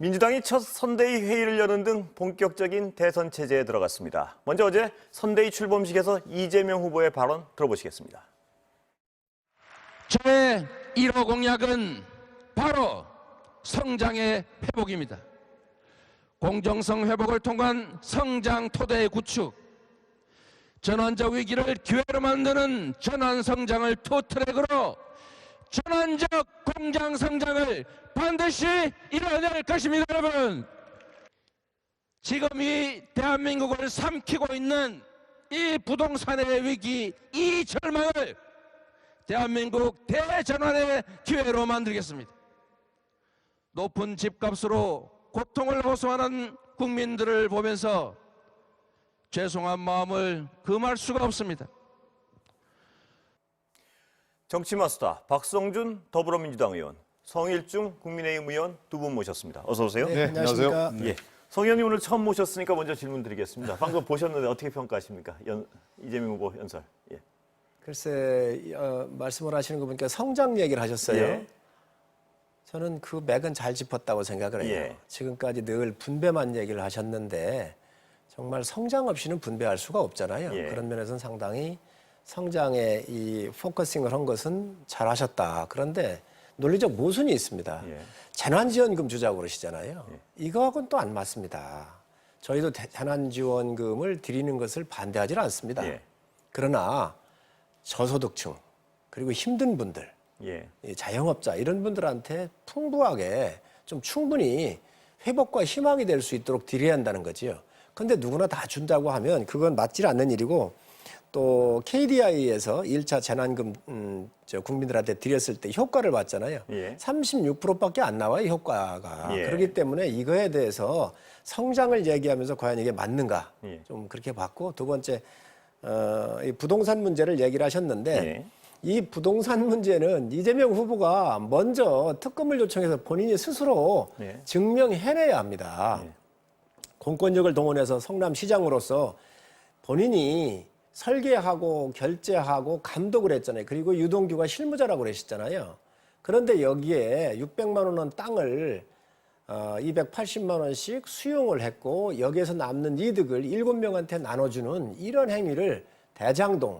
민주당이 첫 선대위 회의를 여는 등 본격적인 대선 체제에 들어갔습니다. 먼저 어제 선대위 출범식에서 이재명 후보의 발언 들어보시겠습니다. 저의 1호 공약은 바로 성장의 회복입니다. 공정성 회복을 통한 성장 토대의 구축, 전환적 위기를 기회로 만드는 전환 성장을 투트랙으로 전환적 공장 성장을 반드시 이뤄낼 것입니다, 여러분. 지금 이 대한민국을 삼키고 있는 이 부동산의 위기, 이 절망을 대한민국 대전환의 기회로 만들겠습니다. 높은 집값으로 고통을 호소하는 국민들을 보면서 죄송한 마음을 금할 수가 없습니다. 정치마스터 박성준 더불어민주당 의원, 성일중 국민의힘 의원 두 분 모셨습니다. 어서 오세요. 네, 안녕하세요. 예, 성 의원님 오늘 처음 모셨으니까 먼저 질문 드리겠습니다. 방금 보셨는데 어떻게 평가하십니까? 이재명 후보 연설. 예. 글쎄 말씀을 하시는 거 보니까 성장 얘기를 하셨어요. 예. 저는 그 맥은 잘 짚었다고 생각을 해요. 예. 지금까지 늘 분배만 얘기를 하셨는데 정말 성장 없이는 분배할 수가 없잖아요. 예. 그런 면에서는 상당히 성장에 이 포커싱을 한 것은 잘하셨다. 그런데 논리적 모순이 있습니다. 예. 재난지원금 주자고 그러시잖아요. 이거하고는 또 안 맞습니다. 저희도 재난지원금을 드리는 것을 반대하지 않습니다. 예. 그러나 저소득층 그리고 힘든 분들, 예. 이 자영업자 이런 분들한테 풍부하게 좀 충분히 회복과 희망이 될 수 있도록 드려야 한다는 거지요. 근데 누구나 다 준다고 하면 그건 맞지 않는 일이고 또 KDI에서 1차 재난금 국민들한테 드렸을 때 효과를 봤잖아요. 예. 36%밖에 안 나와요, 효과가. 예. 그렇기 때문에 이거에 대해서 성장을 얘기하면서 과연 이게 맞는가 예. 좀 그렇게 봤고 두 번째 이 부동산 문제를 얘기를 하셨는데 예. 이 부동산 문제는 이재명 후보가 먼저 특검을 요청해서 본인이 스스로 예. 증명해내야 합니다. 예. 공권력을 동원해서 성남시장으로서 본인이 설계하고 결재하고 감독을 했잖아요. 그리고 유동규가 실무자라고 그러셨잖아요. 그런데 여기에 600만 원 땅을 280만 원씩 수용을 했고 여기에서 남는 이득을 7명한테 나눠주는 이런 행위를 대장동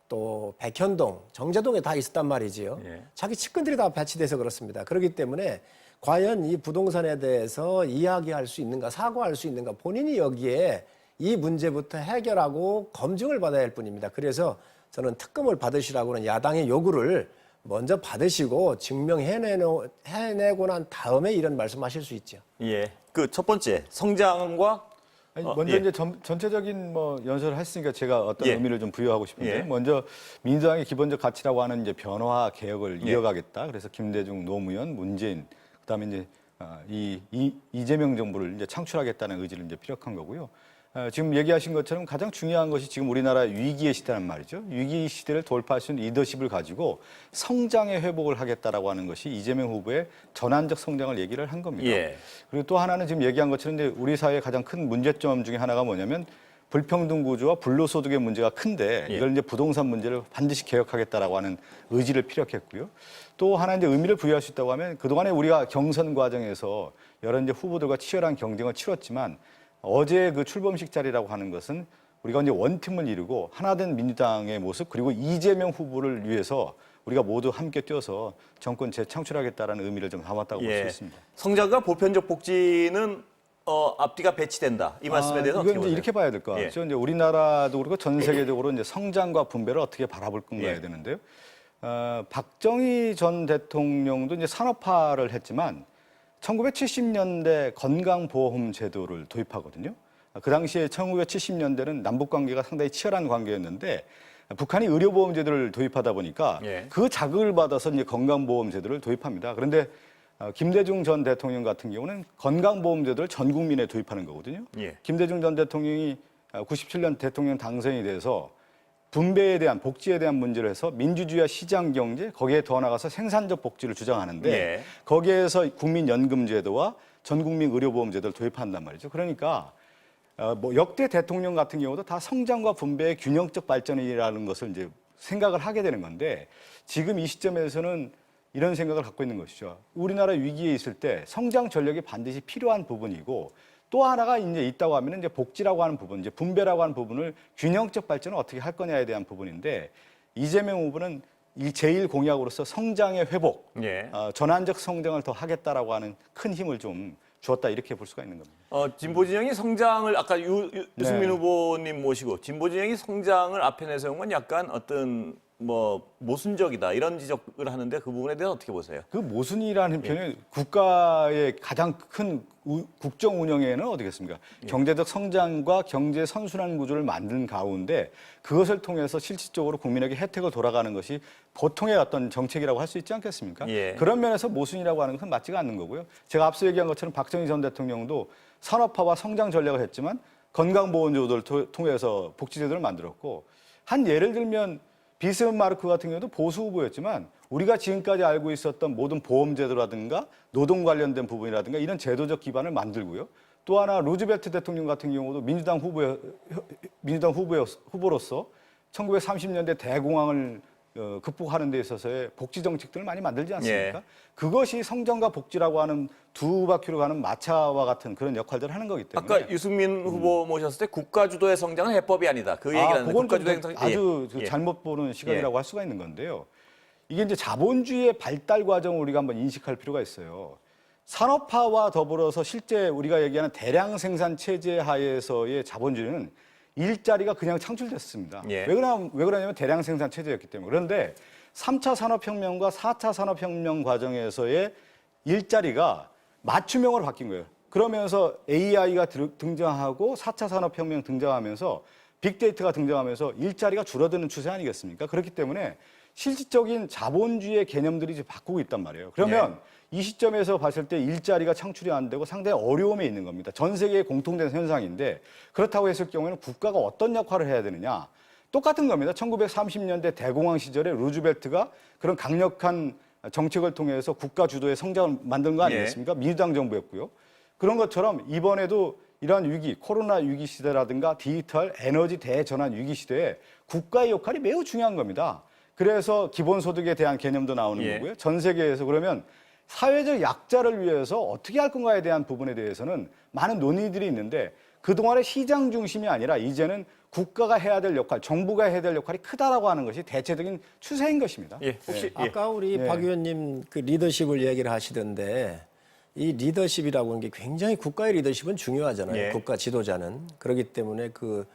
또 백현동, 정제동에 다 있었단 말이지요. 예. 자기 측근들이 다 배치돼서 그렇습니다. 그렇기 때문에 과연 이 부동산에 대해서 이야기할 수 있는가, 사과할 수 있는가, 본인이 여기에 이 문제부터 해결하고 검증을 받아야 할 뿐입니다. 그래서 저는 특검을 받으시라고는 야당의 요구를 먼저 받으시고 증명해내고 난 다음에 이런 말씀하실 수 있죠. 예. 그 첫 번째 성장과 먼저 예. 이제 전체적인 연설을 했으니까 제가 어떤 예. 의미를 좀 부여하고 싶은데 예. 먼저 민주당의 기본적 가치라고 하는 이제 변화 개혁을 이어가겠다. 그래서 김대중, 노무현, 문재인 그다음에 이제 이재명 정부를 이제 창출하겠다는 의지를 이제 피력한 거고요. 지금 얘기하신 것처럼 가장 중요한 것이 지금 우리나라 위기의 시대란 말이죠. 위기 시대를 돌파할 수 있는 리더십을 가지고 성장의 회복을 하겠다라고 하는 것이 이재명 후보의 전환적 성장을 얘기를 한 겁니다. 예. 그리고 또 하나는 지금 얘기한 것처럼 이제 우리 사회의 가장 큰 문제점 중에 하나가 뭐냐면 불평등 구조와 불로소득의 문제가 큰데 예. 이걸 이제 부동산 문제를 반드시 개혁하겠다라고 하는 의지를 피력했고요. 또 하나 이제 의미를 부여할 수 있다고 하면 그동안에 우리가 경선 과정에서 여러 이제 후보들과 치열한 경쟁을 치렀지만 어제 그 출범식 자리라고 하는 것은 우리가 이제 원팀을 이루고 하나된 민주당의 모습 그리고 이재명 후보를 위해서 우리가 모두 함께 뛰어서 정권 재창출하겠다라는 의미를 좀 담았다고 볼 수 있습니다. 성장과 보편적 복지는 앞뒤가 배치된다. 이 말씀에 대해서 어떻게 이건 이제 보세요? 이렇게 봐야 될 것 같죠. 이제 우리나라도 그렇고 전 세계적으로 이제 성장과 분배를 어떻게 바라볼 건가야 되는데요. 박정희 전 대통령도 이제 산업화를 했지만 1970년대 건강보험 제도를 도입하거든요. 그 당시에 1970년대는 남북 관계가 상당히 치열한 관계였는데 북한이 의료보험 제도를 도입하다 보니까 그 자극을 받아서 이제 건강보험 제도를 도입합니다. 그런데 김대중 전 대통령 같은 경우는 건강보험 제도를 전 국민에 도입하는 거거든요. 김대중 전 대통령이 97년 대통령 당선이 돼서 분배에 대한 복지에 대한 문제를 해서 민주주의와 시장 경제 거기에 더 나가서 생산적 복지를 주장하는데 거기에서 국민연금제도와 전국민 의료보험제도를 도입한단 말이죠. 그러니까 역대 대통령 같은 경우도 다 성장과 분배의 균형적 발전이라는 것을 이제 생각을 하게 되는 건데 지금 이 시점에서는 이런 생각을 갖고 있는 것이죠. 우리나라 위기에 있을 때 성장 전략이 반드시 필요한 부분이고 또 하나가 이제 있다고 하면 이제 복지라고 하는 부분, 이제 분배라고 하는 부분을 균형적 발전을 어떻게 할 거냐에 대한 부분인데 이재명 후보는 이 제1 공약으로서 성장의 회복, 예. 전환적 성장을 더 하겠다라고 하는 큰 힘을 좀 주었다 이렇게 볼 수가 있는 겁니다. 진보 진영이 성장을 아까 유승민 네. 후보님 모시고 진보 진영이 성장을 앞에 내세운 건 약간 어떤 뭐 모순적이다 이런 지적을 하는데 그 부분에 대해서 어떻게 보세요? 그 모순이라는 표현이 국가의 가장 큰 국정 운영에는 어디겠습니까? 경제적 성장과 경제 선순환 구조를 만든 가운데 그것을 통해서 실질적으로 국민에게 혜택을 돌아가는 것이 보통의 어떤 정책이라고 할 수 있지 않겠습니까? 예. 그런 면에서 모순이라고 하는 것은 맞지가 않는 거고요. 제가 앞서 얘기한 것처럼 박정희 전 대통령도 산업화와 성장 전략을 했지만 건강보험제도를 통해서 복지제도를 만들었고 한 예를 들면 비스마르크 같은 경우도 보수 후보였지만 우리가 지금까지 알고 있었던 모든 보험제도라든가 노동 관련된 부분이라든가 이런 제도적 기반을 만들고요. 또 하나 루즈벨트 대통령 같은 경우도 민주당 후보로서 1930년대 대공황을 극복하는 데 있어서의 복지 정책들을 많이 만들지 않습니까? 예. 그것이 성장과 복지라고 하는 두 바퀴로 가는 마차와 같은 그런 역할들을 하는 거기 때문에 아까 유승민 후보 모셨을 때 국가 주도의 성장은 해법이 아니다. 그 얘기를 하는데 그건 국가 좀 주도의 성장 아주 예. 잘못 보는 시각이라고 할 수가 있는 건데요. 이게 이제 자본주의의 발달 과정을 우리가 한번 인식할 필요가 있어요. 산업화와 더불어서 실제 우리가 얘기하는 대량 생산 체제 하에서의 자본주의는 일자리가 그냥 창출됐습니다. 예. 왜 그러냐면 대량 생산 체제였기 때문에. 그런데 3차 산업혁명과 4차 산업혁명 과정에서의 일자리가 맞춤형으로 바뀐 거예요. 그러면서 AI가 등장하고 4차 산업혁명 등장하면서 빅데이터가 등장하면서 일자리가 줄어드는 추세 아니겠습니까? 그렇기 때문에 실질적인 자본주의의 개념들이 이제 바꾸고 있단 말이에요. 그러면 이 시점에서 봤을 때 일자리가 창출이 안 되고 상당히 어려움에 있는 겁니다. 전 세계에 공통된 현상인데 그렇다고 했을 경우에는 국가가 어떤 역할을 해야 되느냐? 똑같은 겁니다. 1930년대 대공황 시절에 루즈벨트가 그런 강력한 정책을 통해서 국가 주도의 성장을 만든 거 아니겠습니까? 민주당 정부였고요. 그런 것처럼 이번에도 이러한 위기, 코로나 위기 시대라든가 디지털 에너지 대전환 위기 시대에 국가의 역할이 매우 중요한 겁니다. 그래서 기본소득에 대한 개념도 나오는 거고요. 전 세계에서 그러면 사회적 약자를 위해서 어떻게 할 건가에 대한 부분에 대해서는 많은 논의들이 있는데 그동안의 시장 중심이 아니라 이제는 국가가 해야 될 역할, 정부가 해야 될 역할이 크다라고 하는 것이 대체적인 추세인 것입니다. 예. 혹시 아까 우리 박 의원님 그 리더십을 얘기를 하시던데 이 리더십이라고 하는 게 굉장히 국가의 리더십은 중요하잖아요. 예. 국가 지도자는. 그렇기 때문에 그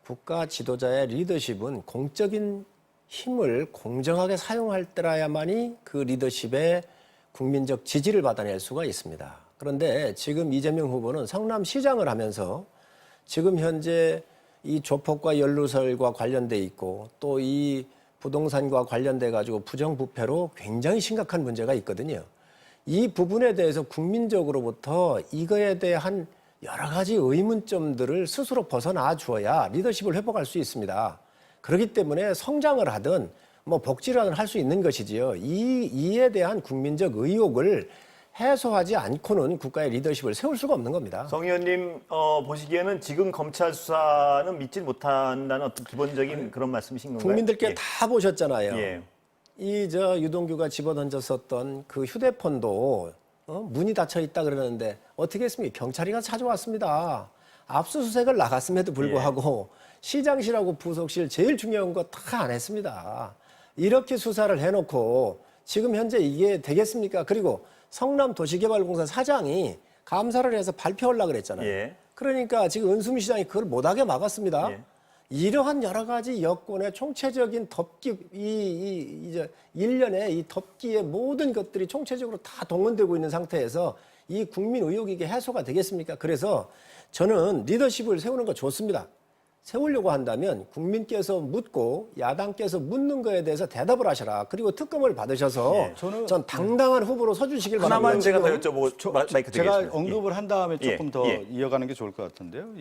국가 지도자의 리더십은 공적인 힘을 공정하게 사용할 때라야만이 그 리더십의 국민적 지지를 받아낼 수가 있습니다. 그런데 지금 이재명 후보는 성남시장을 하면서 지금 현재 이 조폭과 연루설과 관련돼 있고 또 이 부동산과 관련돼 가지고 부정부패로 굉장히 심각한 문제가 있거든요. 이 부분에 대해서 국민적으로부터 이거에 대한 여러 가지 의문점들을 스스로 벗어나 주어야 리더십을 회복할 수 있습니다. 그렇기 때문에 성장을 하든 뭐 복지를 하든 할 수 있는 것이지요. 이에 대한 국민적 의혹을 해소하지 않고는 국가의 리더십을 세울 수가 없는 겁니다. 성 의원님 보시기에는 지금 검찰 수사는 믿지 못한다는 어떤 기본적인 그런 말씀이신 건가요? 국민들께 예. 다 보셨잖아요. 예. 유동규가 집어던졌었던 그 휴대폰도 문이 닫혀 있다 그러는데 어떻게 했습니까? 경찰이 가서 찾아왔습니다. 압수수색을 나갔음에도 불구하고 시장실하고 부속실 제일 중요한 거 다 안 했습니다. 이렇게 수사를 해놓고 지금 현재 이게 되겠습니까? 그리고 성남도시개발공사 사장이 감사를 해서 발표하려고 그랬잖아요. 예. 그러니까 지금 은수미 시장이 그걸 못하게 막았습니다. 예. 이러한 여러 가지 여건의 총체적인 덮기, 이제 일련의 이 덮기의 모든 것들이 총체적으로 다 동원되고 있는 상태에서 이 국민 의혹이 이게 해소가 되겠습니까? 그래서 저는 리더십을 세우는 거 좋습니다. 세우려고 한다면 국민께서 묻고 야당께서 묻는 거에 대해서 대답을 하셔라. 그리고 특검을 받으셔서 전 당당한 후보로 서주시길 바랍니다. 하나만 제가 더 여쭤보고 마이크 제가 드리겠습니다. 언급을 한 다음에 조금 예. 더 예. 이어가는 게 좋을 것 같은데요.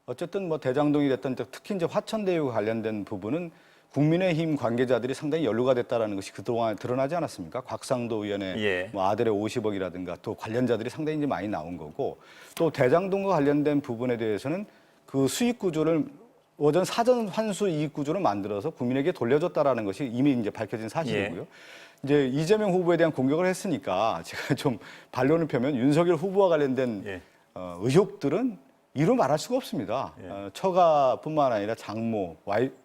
어쨌든 뭐 대장동이 됐던 특히 이제 화천대유와 관련된 부분은 국민의힘 관계자들이 상당히 연루가 됐다라는 것이 그동안 드러나지 않았습니까? 곽상도 의원의 예. 뭐 아들의 50억이라든가 또 관련자들이 상당히 이제 많이 나온 거고 또 대장동과 관련된 부분에 대해서는 그 수익 구조를 오전 사전 환수 이익 구조를 만들어서 국민에게 돌려줬다라는 것이 이미 이제 밝혀진 사실이고요. 이제 이재명 후보에 대한 공격을 했으니까 제가 좀 반론을 펴면 윤석열 후보와 관련된 의혹들은 이루 말할 수가 없습니다. 처가뿐만 아니라 장모,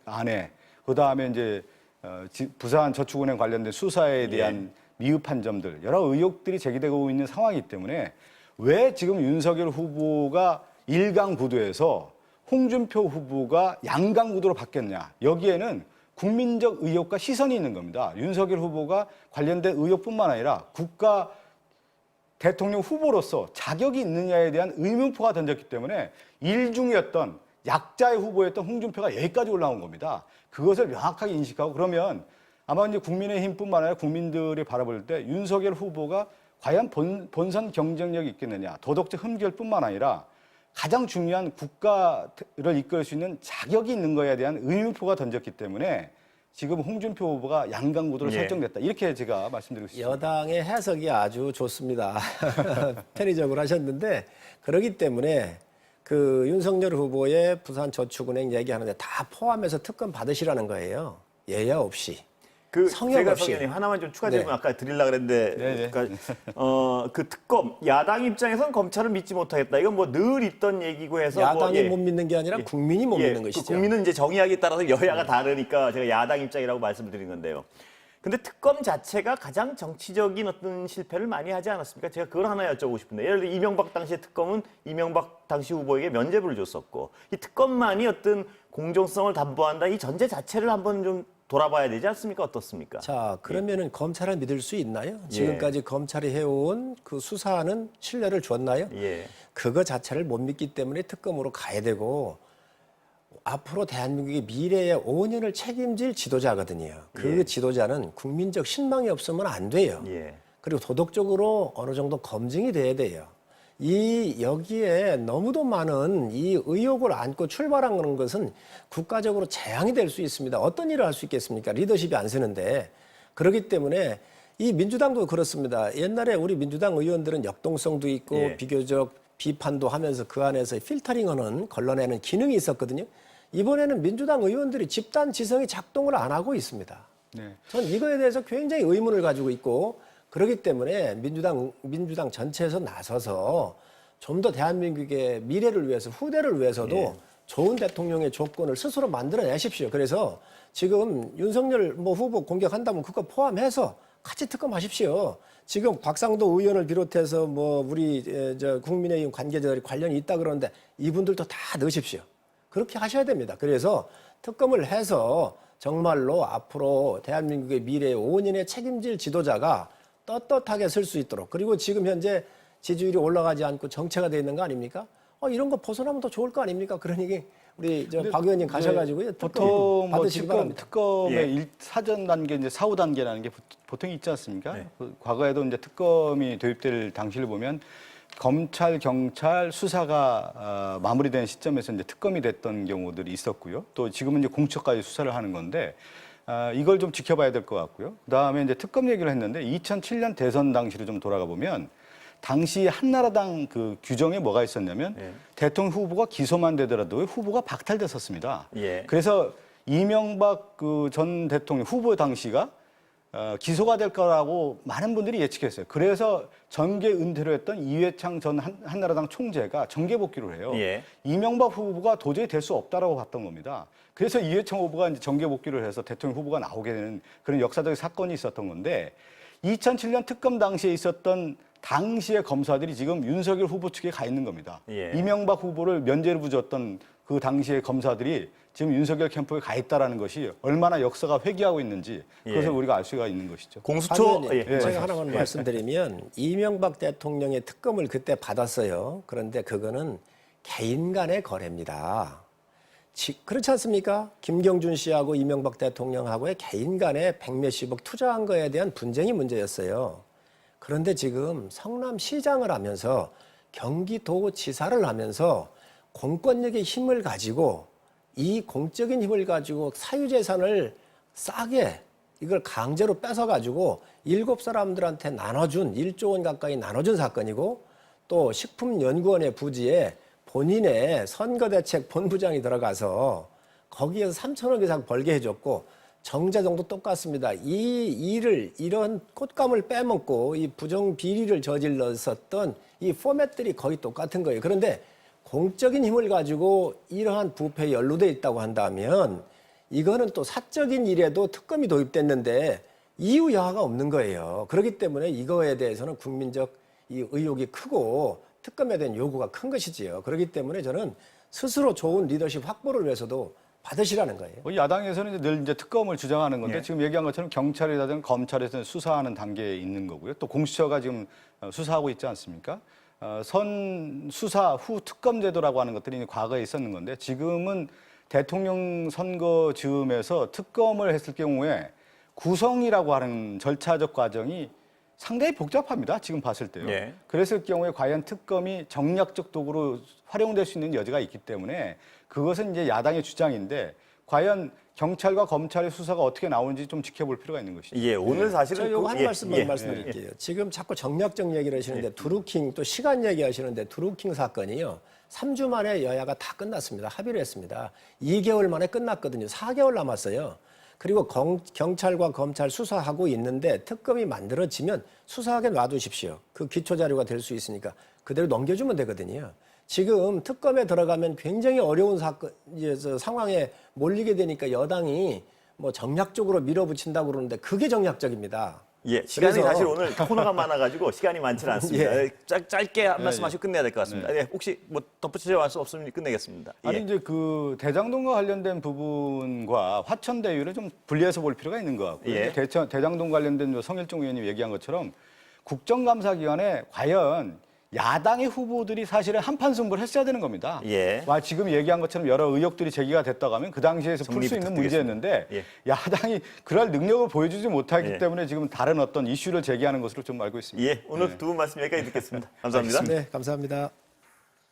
아내, 그 다음에 이제 부산 저축은행 관련된 수사에 대한 미흡한 점들, 여러 의혹들이 제기되고 있는 상황이기 때문에 왜 지금 윤석열 후보가 1강 구도에서 홍준표 후보가 양강 구도로 바뀌었냐? 여기에는 국민적 의혹과 시선이 있는 겁니다. 윤석열 후보가 관련된 의혹뿐만 아니라 국가 대통령 후보로서 자격이 있느냐에 대한 의문표가 던졌기 때문에 일중이었던 약자의 후보였던 홍준표가 여기까지 올라온 겁니다. 그것을 명확하게 인식하고 그러면 아마 이제 국민의힘뿐만 아니라 국민들이 바라볼 때 윤석열 후보가 과연 본선 경쟁력이 있겠느냐, 도덕적 흠결뿐만 아니라 가장 중요한 국가를 이끌 수 있는 자격이 있는 거에 대한 의문표가 던졌기 때문에 지금 홍준표 후보가 양강구도로 설정됐다. 이렇게 제가 말씀드리고 싶습니다. 여당의 해석이 아주 좋습니다. 편의적으로 하셨는데 그렇기 때문에 그 윤석열 후보의 부산저축은행 얘기하는데 다 포함해서 특검 받으시라는 거예요. 예외 없이. 성역 제가 없이. 성현님 하나만 좀 추가 질문 아까 드리려고 그랬는데 네. 그러니까 그 특검 야당 입장에서는 검찰을 믿지 못하겠다. 이건 뭐 늘 있던 얘기고 해서 야당이 뭐, 못 믿는 게 아니라 국민이 못 믿는 것이죠. 국민은 이제 정의하기에 따라서 여야가 다르니까 제가 야당 입장이라고 말씀드린 건데요. 근데 특검 자체가 가장 정치적인 어떤 실패를 많이 하지 않았습니까? 제가 그걸 하나 여쭤보고 싶은데 예를 들어 이명박 당시의 특검은 이명박 당시 후보에게 면죄부를 줬었고 이 특검만이 어떤 공정성을 담보한다 이 전제 자체를 한번 좀 돌아봐야 되지 않습니까? 어떻습니까? 자, 그러면은 검찰을 믿을 수 있나요? 지금까지 검찰이 해온 그 수사는 신뢰를 줬나요? 그거 자체를 못 믿기 때문에 특검으로 가야 되고 앞으로 대한민국의 미래의 5년을 책임질 지도자거든요. 그 지도자는 국민적 신망이 없으면 안 돼요. 그리고 도덕적으로 어느 정도 검증이 돼야 돼요. 여기에 너무도 많은 이 의혹을 안고 출발하는 것은 국가적으로 재앙이 될 수 있습니다. 어떤 일을 할 수 있겠습니까? 리더십이 안 서는데. 그렇기 때문에 이 민주당도 그렇습니다. 옛날에 우리 민주당 의원들은 역동성도 있고 비교적 비판도 하면서 그 안에서 필터링하는 걸러내는 기능이 있었거든요. 이번에는 민주당 의원들이 집단 지성이 작동을 안 하고 있습니다. 전 이거에 대해서 굉장히 의문을 가지고 있고 그렇기 때문에 민주당 전체에서 나서서 좀 더 대한민국의 미래를 위해서 후대를 위해서도 좋은 대통령의 조건을 스스로 만들어내십시오. 그래서 지금 윤석열 후보 공격한다면 그거 포함해서 같이 특검하십시오. 지금 곽상도 의원을 비롯해서 우리 국민의힘 관계자들이 관련이 있다 그러는데 이분들도 다 넣으십시오. 그렇게 하셔야 됩니다. 그래서 특검을 해서 정말로 앞으로 대한민국의 미래의 5년의 책임질 지도자가 떳떳하게 설 수 있도록 그리고 지금 현재 지지율이 올라가지 않고 정체가 되어 있는 거 아닙니까? 이런 거 벗어나면 더 좋을 거 아닙니까? 그러니 우리 박 의원님 가셔가지고 보통 받으시기 바랍니다. 특검의 사전 단계 이제 사후 단계라는 게 보통 있지 않습니까? 과거에도 이제 특검이 도입될 당시를 보면 검찰, 경찰 수사가 마무리된 시점에서 이제 특검이 됐던 경우들이 있었고요. 또 지금은 이제 공처까지 수사를 하는 건데 이걸 좀 지켜봐야 될 것 같고요. 그다음에 이제 특검 얘기를 했는데 2007년 대선 당시로 좀 돌아가 보면 당시 한나라당 그 규정에 뭐가 있었냐면 대통령 후보가 기소만 되더라도 후보가 박탈됐었습니다. 그래서 이명박 그 전 대통령 후보 당시가 기소가 될 거라고 많은 분들이 예측했어요. 그래서 정계 은퇴를 했던 이회창 전 한나라당 총재가 정계 복귀를 해요. 이명박 후보가 도저히 될 수 없다라고 봤던 겁니다. 그래서 이회창 후보가 이제 정계 복귀를 해서 대통령 후보가 나오게 되는 그런 역사적인 사건이 있었던 건데 2007년 특검 당시에 있었던 당시의 검사들이 지금 윤석열 후보 측에 가 있는 겁니다. 이명박 후보를 면죄부 줬던 그 당시의 검사들이 지금 윤석열 캠프에 가 있다라는 것이 얼마나 역사가 회귀하고 있는지 그것을 우리가 알 수가 있는 것이죠. 공수처 제가 하나만 말씀드리면 이명박 대통령의 특검을 그때 받았어요. 그런데 그거는 개인 간의 거래입니다. 그렇지 않습니까? 김경준 씨하고 이명박 대통령하고의 개인 간에 백몇십억 투자한 거에 대한 분쟁이 문제였어요. 그런데 지금 성남시장을 하면서 경기도지사를 하면서 공권력의 힘을 가지고 이 공적인 힘을 가지고 사유재산을 싸게 이걸 강제로 뺏어가지고 7사람들한테 나눠준 1조 원 가까이 나눠준 사건이고 또 식품연구원의 부지에 본인의 선거대책 본부장이 들어가서 거기에서 3천억 이상 벌게 해줬고 정자정도 똑같습니다. 이 일을 이런 콧감을 빼먹고 이 부정 비리를 저질렀었던 이 포맷들이 거의 똑같은 거예요. 그런데 공적인 힘을 가지고 이러한 부패에 연루돼 있다고 한다면 이거는 또 사적인 일에도 특검이 도입됐는데 이유 여하가 없는 거예요. 그렇기 때문에 이거에 대해서는 국민적 이 의혹이 크고 특검에 대한 요구가 큰 것이지요. 그렇기 때문에 저는 스스로 좋은 리더십 확보를 위해서도 받으시라는 거예요. 야당에서는 늘 이제 특검을 주장하는 건데 예. 지금 얘기한 것처럼 경찰이라든 검찰에서는 수사하는 단계에 있는 거고요. 또 공수처가 지금 수사하고 있지 않습니까? 선 수사 후 특검 제도라고 하는 것들이 과거에 있었는 건데 지금은 대통령 선거 즈음에서 특검을 했을 경우에 구성이라고 하는 절차적 과정이 상당히 복잡합니다. 지금 봤을 때요. 예. 그랬을 경우에 과연 특검이 정략적 도구로 활용될 수 있는 여지가 있기 때문에 그것은 이제 야당의 주장인데 과연 경찰과 검찰의 수사가 어떻게 나오는지 좀 지켜볼 필요가 있는 것이죠. 예, 오늘 사실은 제가 요거 한 예, 말씀만 예. 말씀드릴게요. 지금 자꾸 정략적 얘기를 하시는데 드루킹 또 시간 얘기하시는데 드루킹 사건이요. 3주 만에 여야가 다 끝났습니다. 합의를 했습니다. 2개월 만에 끝났거든요. 4개월 남았어요. 그리고 경찰과 검찰 수사하고 있는데 특검이 만들어지면 수사하게 놔두십시오. 그 기초 자료가 될 수 있으니까 그대로 넘겨주면 되거든요. 지금 특검에 들어가면 굉장히 어려운 상황에 몰리게 되니까 여당이 뭐 정략적으로 밀어붙인다고 그러는데 그게 정략적입니다. 예, 시간이 그래서- 사실 오늘 코너가 많아가지고 시간이 많지는 않습니다. 예. 짧게 한 말씀하시고 끝내야 될 것 같습니다. 예, 혹시 뭐 덧붙이실 말씀 없으면 끝내겠습니다. 예. 아니 이제 그 대장동과 관련된 부분과 화천대유를 좀 분리해서 볼 필요가 있는 것 같고요. 예. 대장동 관련된 성일종 의원님 얘기한 것처럼 국정감사기관에 과연 야당의 후보들이 사실은 한판 승부를 했어야 되는 겁니다. 예. 와 지금 얘기한 것처럼 여러 의혹들이 제기가 됐다고 하면 그 당시에서 풀 정리 수 있는 부탁드리겠습니다. 문제였는데 예. 야당이 그럴 능력을 보여주지 못하기 예. 때문에 지금 다른 어떤 이슈를 제기하는 것으로 좀 알고 있습니다. 예, 오늘 두 분 말씀 여기까지 듣겠습니다. 감사합니다. 네, 감사합니다.